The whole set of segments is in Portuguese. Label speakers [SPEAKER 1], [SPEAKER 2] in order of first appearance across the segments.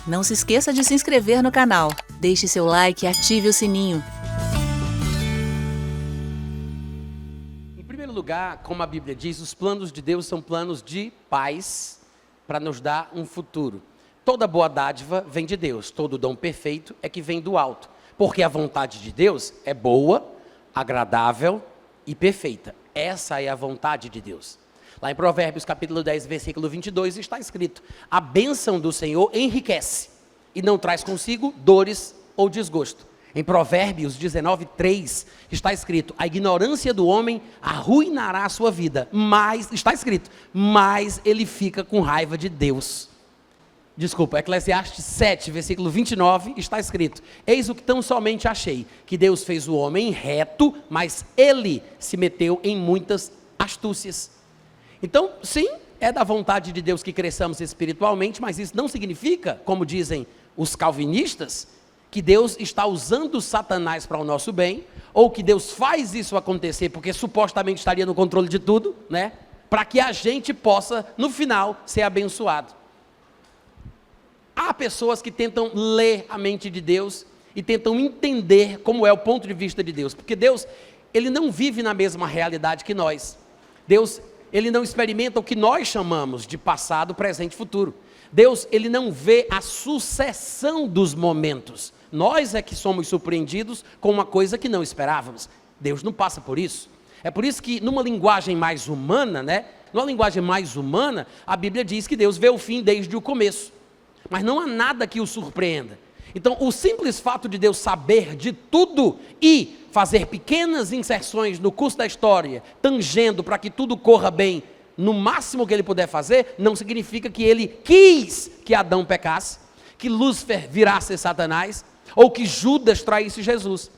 [SPEAKER 1] Não se esqueça de se inscrever no canal, deixe seu like e ative o sininho.
[SPEAKER 2] Em primeiro lugar, como a Bíblia diz, os planos de Deus são planos de paz para nos dar um futuro. Toda boa dádiva vem de Deus, todo dom perfeito é que vem do alto, porque a vontade de Deus é boa, agradável e perfeita. Essa é a vontade de Deus. Lá em Provérbios capítulo 10, versículo 22, está escrito: a bênção do Senhor enriquece e não traz consigo dores ou desgosto. Em Provérbios 19, 3, está escrito: a ignorância do homem arruinará a sua vida, mas, está escrito, mas ele fica com raiva de Deus. Desculpa, Eclesiastes 7, versículo 29, está escrito: eis o que tão somente achei, que Deus fez o homem reto, mas ele se meteu em muitas astúcias. Então, sim, é da vontade de Deus que cresçamos espiritualmente, mas isso não significa, como dizem os calvinistas, que Deus está usando Satanás para o nosso bem, ou que Deus faz isso acontecer porque supostamente estaria no controle de tudo, né? Para que a gente possa, no final, ser abençoado. Há pessoas que tentam ler a mente de Deus e tentam entender como é o ponto de vista de Deus, porque Deus, ele não vive na mesma realidade que nós. Deus, ele não experimenta o que nós chamamos de passado, presente e futuro. Deus, ele não vê a sucessão dos momentos. Nós é que somos surpreendidos com uma coisa que não esperávamos. Deus não passa por isso. É por isso que numa linguagem mais humana, né? Numa linguagem mais humana, a Bíblia diz que Deus vê o fim desde o começo. Mas não há nada que o surpreenda. Então, o simples fato de Deus saber de tudo e fazer pequenas inserções no curso da história, tangendo para que tudo corra bem, no máximo que ele puder fazer, não significa que ele quis que Adão pecasse, que Lúcifer virasse Satanás, ou que Judas traísse Jesus.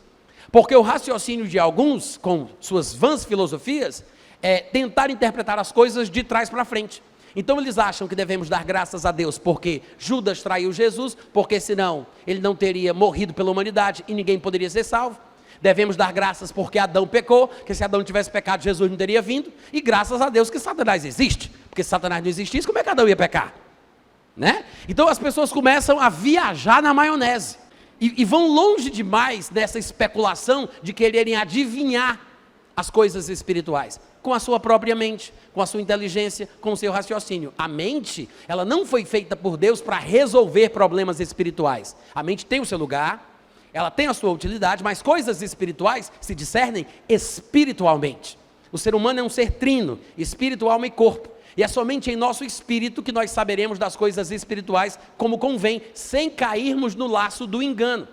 [SPEAKER 2] Porque o raciocínio de alguns, com suas vãs filosofias, é tentar interpretar as coisas de trás para frente. Então eles acham que devemos dar graças a Deus porque Judas traiu Jesus, porque senão ele não teria morrido pela humanidade e ninguém poderia ser salvo. Devemos dar graças porque Adão pecou, que se Adão tivesse pecado, Jesus não teria vindo. E graças a Deus que Satanás existe, porque se Satanás não existisse, como é que Adão ia pecar? Né? Então as pessoas começam a viajar na maionese e vão longe demais dessa especulação de quererem adivinhar as coisas espirituais, com a sua própria mente, com a sua inteligência, com o seu raciocínio. A mente, ela não foi feita por Deus para resolver problemas espirituais. A mente tem o seu lugar, ela tem a sua utilidade, mas coisas espirituais se discernem espiritualmente. O ser humano é um ser trino, espírito, alma e corpo. E é somente em nosso espírito que nós saberemos das coisas espirituais como convém, sem cairmos no laço do engano.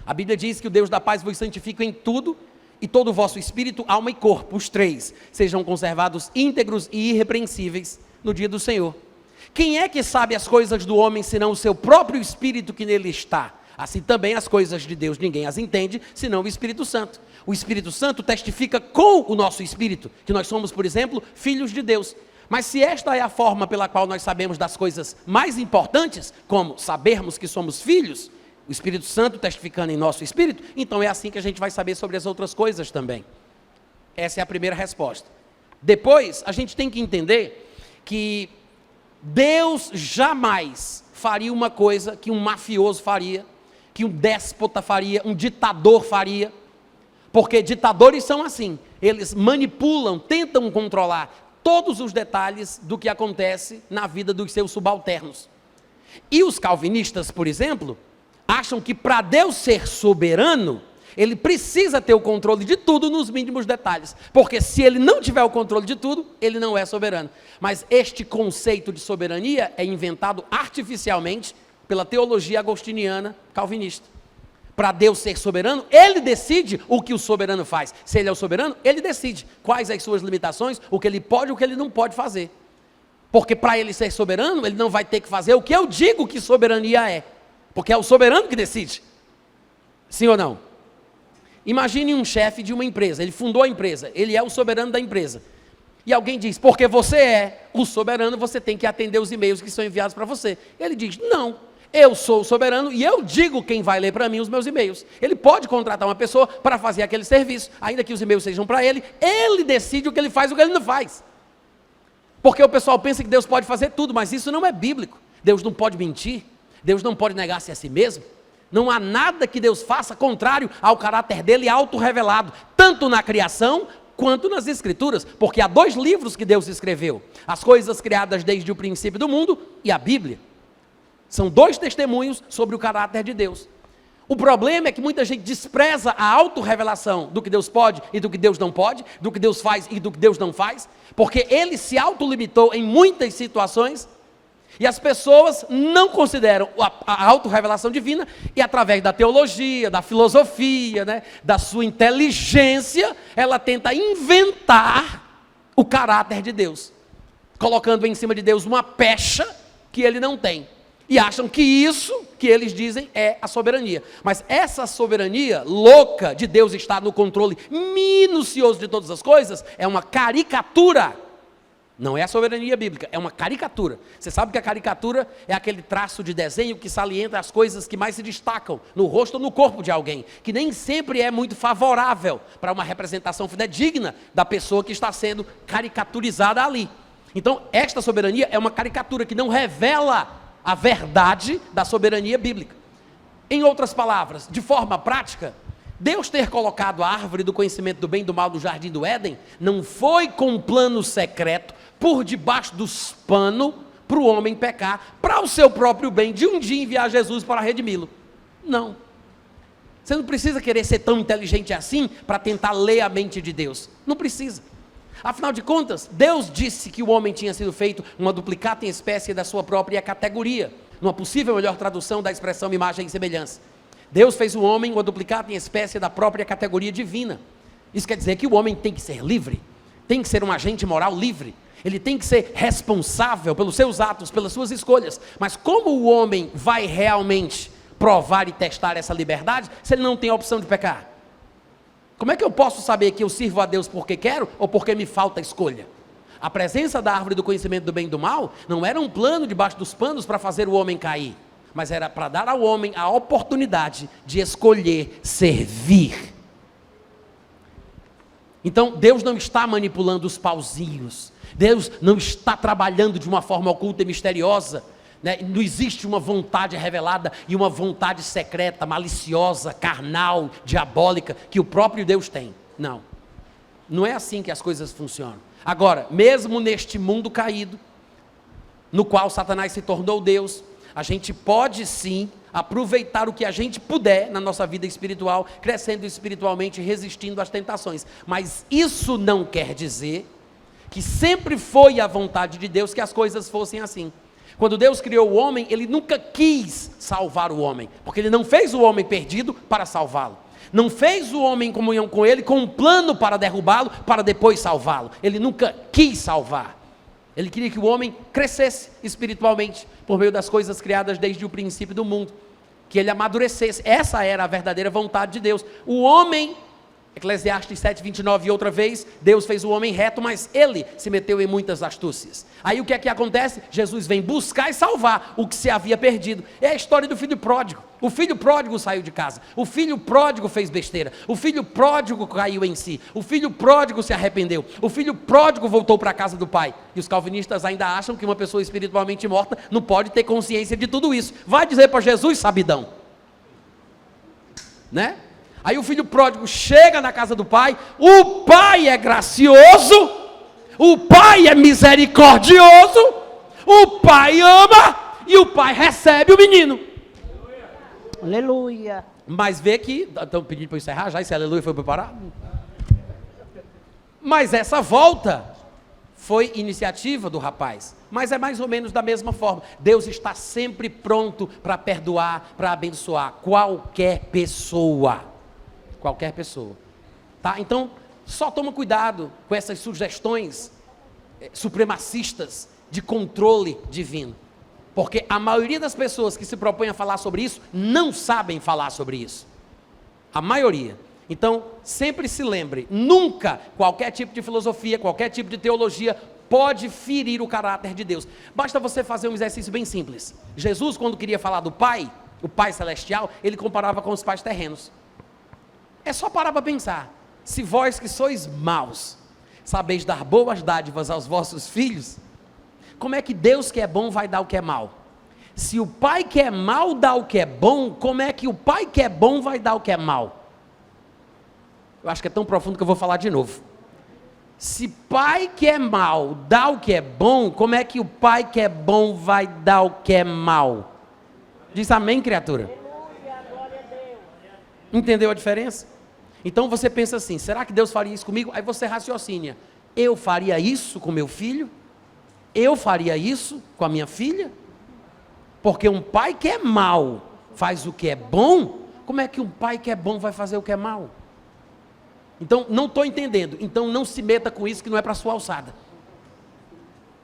[SPEAKER 2] A Bíblia diz que o Deus da paz vos santifica em tudo, e todo o vosso espírito, alma e corpo, os três, sejam conservados íntegros e irrepreensíveis no dia do Senhor. Quem é que sabe as coisas do homem, senão o seu próprio espírito que nele está? Assim também as coisas de Deus ninguém as entende, senão o Espírito Santo. O Espírito Santo testifica com o nosso espírito, que nós somos, por exemplo, filhos de Deus. Mas se esta é a forma pela qual nós sabemos das coisas mais importantes, como sabermos que somos filhos, o Espírito Santo testificando em nosso espírito, então é assim que a gente vai saber sobre as outras coisas também. Essa é a primeira resposta. Depois, a gente tem que entender que Deus jamais faria uma coisa que um mafioso faria, que um déspota faria, um ditador faria, porque ditadores são assim, eles manipulam, tentam controlar todos os detalhes do que acontece na vida dos seus subalternos. E os calvinistas, por exemplo, acham que para Deus ser soberano, ele precisa ter o controle de tudo nos mínimos detalhes, porque se ele não tiver o controle de tudo, ele não é soberano. Mas este conceito de soberania é inventado artificialmente pela teologia agostiniana calvinista. Para Deus ser soberano, ele decide o que o soberano faz. Se ele é o soberano, ele decide quais as suas limitações, o que ele pode e o que ele não pode fazer. Porque para ele ser soberano, ele não vai ter que fazer o que eu digo que soberania é. Porque é o soberano que decide. Sim ou não? Imagine um chefe de uma empresa, ele fundou a empresa, ele é o soberano da empresa. E alguém diz, porque você é o soberano, você tem que atender os e-mails que são enviados para você. Ele diz, não, eu sou o soberano e eu digo quem vai ler para mim os meus e-mails. Ele pode contratar uma pessoa para fazer aquele serviço, ainda que os e-mails sejam para ele decide o que ele faz e o que ele não faz. Porque o pessoal pensa que Deus pode fazer tudo, mas isso não é bíblico. Deus não pode mentir, Deus não pode negar-se a si mesmo. Não há nada que Deus faça contrário ao caráter dele autorrevelado, tanto na criação quanto nas Escrituras, porque há 2 livros que Deus escreveu: as coisas criadas desde o princípio do mundo e a Bíblia. São 2 testemunhos sobre o caráter de Deus. O problema é que muita gente despreza a autorrevelação do que Deus pode e do que Deus não pode, do que Deus faz e do que Deus não faz, porque ele se autolimitou em muitas situações. E as pessoas não consideram a autorrevelação divina, e através da teologia, da filosofia, né, da sua inteligência, ela tenta inventar o caráter de Deus, colocando em cima de Deus uma pecha que ele não tem. E acham que isso que eles dizem é a soberania. Mas essa soberania louca de Deus estar no controle minucioso de todas as coisas é uma caricatura. Não é a soberania bíblica, é uma caricatura. Você sabe que a caricatura é aquele traço de desenho que salienta as coisas que mais se destacam no rosto ou no corpo de alguém, que nem sempre é muito favorável para uma representação fidedigna da pessoa que está sendo caricaturizada ali. Então, esta soberania é uma caricatura que não revela a verdade da soberania bíblica. Em outras palavras, de forma prática, Deus ter colocado a árvore do conhecimento do bem e do mal no jardim do Éden, não foi com um plano secreto, por debaixo dos panos, para o homem pecar, para o seu próprio bem, de um dia enviar Jesus para redimi-lo. Não. Você não precisa querer ser tão inteligente assim, para tentar ler a mente de Deus. Não precisa. Afinal de contas, Deus disse que o homem tinha sido feito uma duplicata em espécie da sua própria categoria, numa possível melhor tradução da expressão imagem e semelhança. Deus fez o homem uma duplicata em espécie da própria categoria divina. Isso quer dizer que o homem tem que ser livre, tem que ser um agente moral livre, ele tem que ser responsável pelos seus atos, pelas suas escolhas. Mas como o homem vai realmente provar e testar essa liberdade, se ele não tem a opção de pecar? Como é que eu posso saber que eu sirvo a Deus porque quero ou porque me falta escolha? A presença da árvore do conhecimento do bem e do mal não era um plano debaixo dos panos para fazer o homem cair, mas era para dar ao homem a oportunidade de escolher servir. Então Deus não está manipulando os pauzinhos, Deus não está trabalhando de uma forma oculta e misteriosa, né? Não existe uma vontade revelada e uma vontade secreta, maliciosa, carnal, diabólica, que o próprio Deus tem. Não, não é assim que as coisas funcionam. Agora, mesmo neste mundo caído, no qual Satanás se tornou Deus, a gente pode sim aproveitar o que a gente puder na nossa vida espiritual, crescendo espiritualmente, resistindo às tentações. Mas isso não quer dizer que sempre foi a vontade de Deus que as coisas fossem assim. Quando Deus criou o homem, Ele nunca quis salvar o homem, porque Ele não fez o homem perdido para salvá-lo. Não fez o homem em comunhão com Ele, com um plano para derrubá-lo, para depois salvá-lo. Ele nunca quis salvar. Ele queria que o homem crescesse espiritualmente, por meio das coisas criadas desde o princípio do mundo, que ele amadurecesse. Essa era a verdadeira vontade de Deus. O homem, Eclesiastes 7:29, e outra vez, Deus fez o homem reto, mas ele se meteu em muitas astúcias. Aí o que é que acontece? Jesus vem buscar e salvar o que se havia perdido. É a história do filho pródigo. O filho pródigo saiu de casa, o filho pródigo fez besteira, o filho pródigo caiu em si, o filho pródigo se arrependeu, o filho pródigo voltou para a casa do pai. E os calvinistas ainda acham que uma pessoa espiritualmente morta não pode ter consciência de tudo isso. Vai dizer para Jesus, sabidão, né? Aí o filho pródigo chega na casa do pai, o pai é gracioso, o pai é misericordioso, o pai ama e o pai recebe o menino.
[SPEAKER 3] Aleluia.
[SPEAKER 2] Mas vê que, estão pedindo para eu encerrar já, esse aleluia foi preparado? Mas essa volta foi iniciativa do rapaz, mas é mais ou menos da mesma forma. Deus está sempre pronto para perdoar, para abençoar qualquer pessoa. Qualquer pessoa, tá? Então, só toma cuidado com essas sugestões supremacistas de controle divino, porque a maioria das pessoas que se propõem a falar sobre isso, não sabem falar sobre isso, a maioria. Então, sempre se lembre, nunca qualquer tipo de filosofia, qualquer tipo de teologia pode ferir o caráter de Deus. Basta você fazer um exercício bem simples. Jesus, quando queria falar do Pai, o Pai Celestial, ele comparava com os pais terrenos. É só parar para pensar. Se vós que sois maus, sabeis dar boas dádivas aos vossos filhos, como é que Deus que é bom vai dar o que é mal? Se o pai que é mal dá o que é bom, como é que o pai que é bom vai dar o que é mal? Eu acho que é tão profundo que eu vou falar de novo. Se pai que é mal dá o que é bom, como é que o pai que é bom vai dar o que é mal? Diz amém, criatura. Entendeu a diferença? Então você pensa assim, será que Deus faria isso comigo? Aí você raciocina, eu faria isso com meu filho? Eu faria isso com a minha filha? Porque um pai que é mal faz o que é bom, como é que um pai que é bom vai fazer o que é mal? Então, não estou entendendo. Então, não se meta com isso que não é para a sua alçada.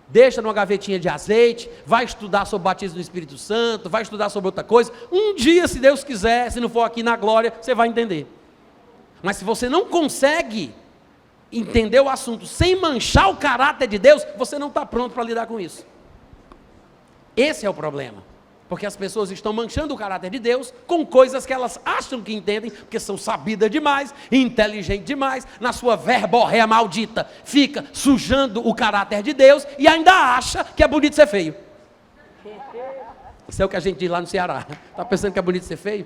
[SPEAKER 2] Deixa numa gavetinha de azeite, vai estudar sobre o batismo do Espírito Santo, vai estudar sobre outra coisa. Um dia, se Deus quiser, se não for aqui na glória, você vai entender. Mas se você não consegue entender o assunto sem manchar o caráter de Deus, você não está pronto para lidar com isso. Esse é o problema. Porque as pessoas estão manchando o caráter de Deus com coisas que elas acham que entendem, porque são sabidas demais, inteligentes demais, na sua verborréia maldita, fica sujando o caráter de Deus e ainda acha que é bonito ser feio. Isso é o que a gente diz lá no Ceará. Está pensando que é bonito ser feio?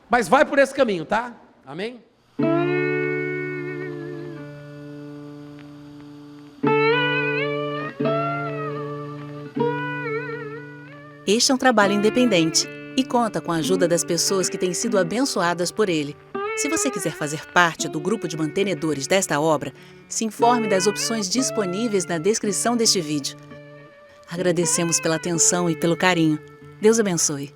[SPEAKER 2] Mas vai por esse caminho, tá? Amém?
[SPEAKER 1] Este é um trabalho independente e conta com a ajuda das pessoas que têm sido abençoadas por ele. Se você quiser fazer parte do grupo de mantenedores desta obra, se informe das opções disponíveis na descrição deste vídeo. Agradecemos pela atenção e pelo carinho. Deus abençoe.